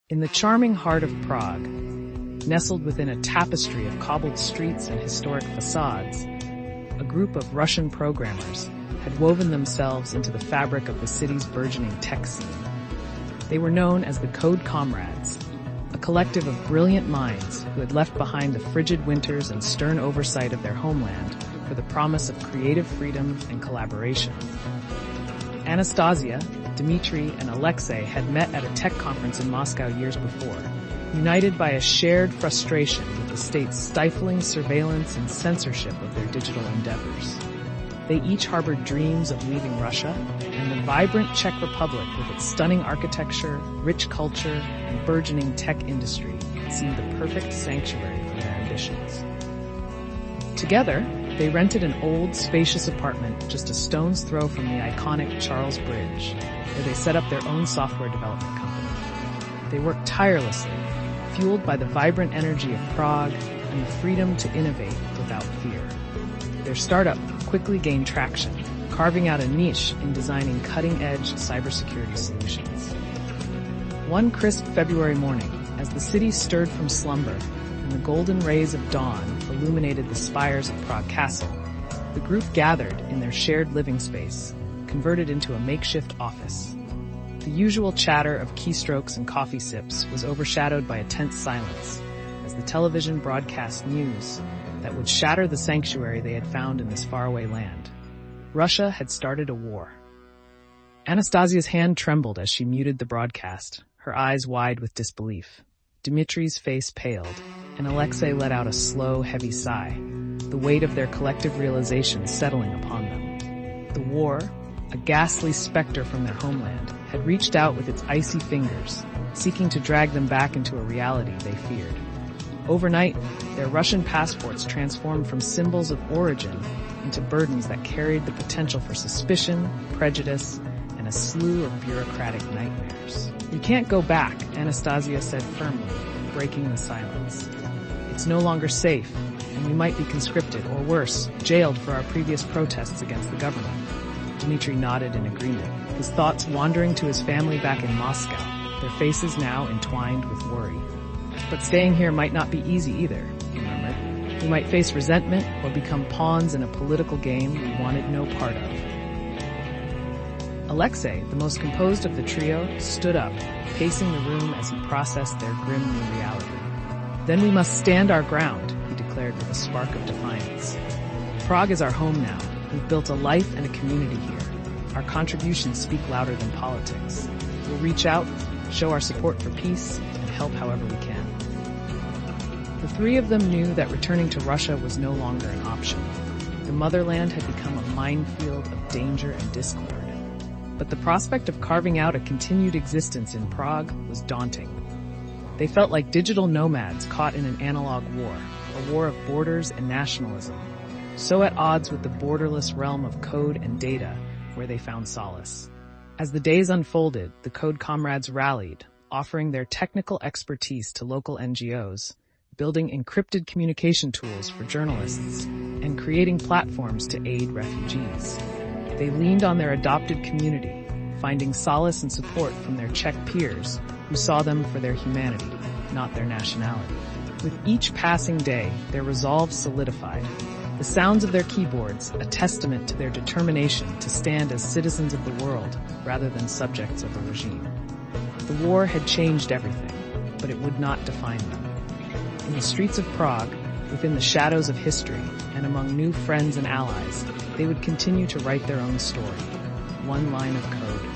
In the charming heart of Prague, nestled within a tapestry of cobbled streets and historic facades, a group of Russian programmers had woven themselves into the fabric of the city's burgeoning tech scene. They were known as the Comrades, a collective of brilliant minds who had left behind the frigid winters and stern oversight of their homeland for the promise of creative freedom and collaboration. Anastasia, Dmitry, and Alexei had met at a tech conference in Moscow years before, united by a shared frustration with the state's stifling surveillance and censorship of their digital endeavors. They each harbored dreams of leaving Russia, and the vibrant Czech Republic with its stunning architecture, rich culture, and burgeoning tech industry seemed the perfect sanctuary for their ambitions. Together, they rented an old, spacious apartment just a stone's throw from the iconic Charles Bridge, where they set up their own software development company. They worked tirelessly, fueled by the vibrant energy of Prague and the freedom to innovate without fear. Their startup quickly gained traction, carving out a niche in designing cutting-edge cybersecurity solutions. One crisp February morning, as the city stirred from slumber and the golden rays of dawn illuminated the spires of Prague Castle, the group gathered in their shared living space, converted into a makeshift office. The usual chatter of keystrokes and coffee sips was overshadowed by a tense silence, as the television broadcast news that would shatter the sanctuary they had found in this faraway land. Russia had started a war. Anastasia's hand trembled as she muted the broadcast, her eyes wide with disbelief. Dmitry's face paled, and Alexei let out a slow, heavy sigh, the weight of their collective realization settling upon them. The war, a ghastly specter from their homeland, had reached out with its icy fingers, seeking to drag them back into a reality they feared. Overnight, their Russian passports transformed from symbols of origin into burdens that carried the potential for suspicion, prejudice, and a slew of bureaucratic nightmares. "You can't go back," Anastasia said firmly, breaking the silence. "It's no longer safe, and we might be conscripted, or worse, jailed for our previous protests against the government." Dmitry nodded in agreement, his thoughts wandering to his family back in Moscow, their faces now entwined with worry. "But staying here might not be easy either," he murmured. "We might face resentment or become pawns in a political game we wanted no part of." Alexei, the most composed of the trio, stood up, pacing the room as he processed their grim new reality. "Then we must stand our ground," he declared with a spark of defiance. "Prague is our home now. We've built a life and a community here. Our contributions speak louder than politics. We'll reach out, show our support for peace, and help however we can." The three of them knew that returning to Russia was no longer an option. The motherland had become a minefield of danger and discord. But the prospect of carving out a continued existence in Prague was daunting. They felt like digital nomads caught in an analog war, a war of borders and nationalism, so at odds with the borderless realm of code and data where they found solace. As the days unfolded, the Comrades rallied, offering their technical expertise to local NGOs, building encrypted communication tools for journalists, and creating platforms to aid refugees. They leaned on their adopted community, finding solace and support from their Czech peers who saw them for their humanity, not their nationality. With each passing day, their resolve solidified. The sounds of their keyboards, a testament to their determination to stand as citizens of the world rather than subjects of a regime. The war had changed everything, but it would not define them. In the streets of Prague, within the shadows of history, and among new friends and allies, they would continue to write their own story, one line of code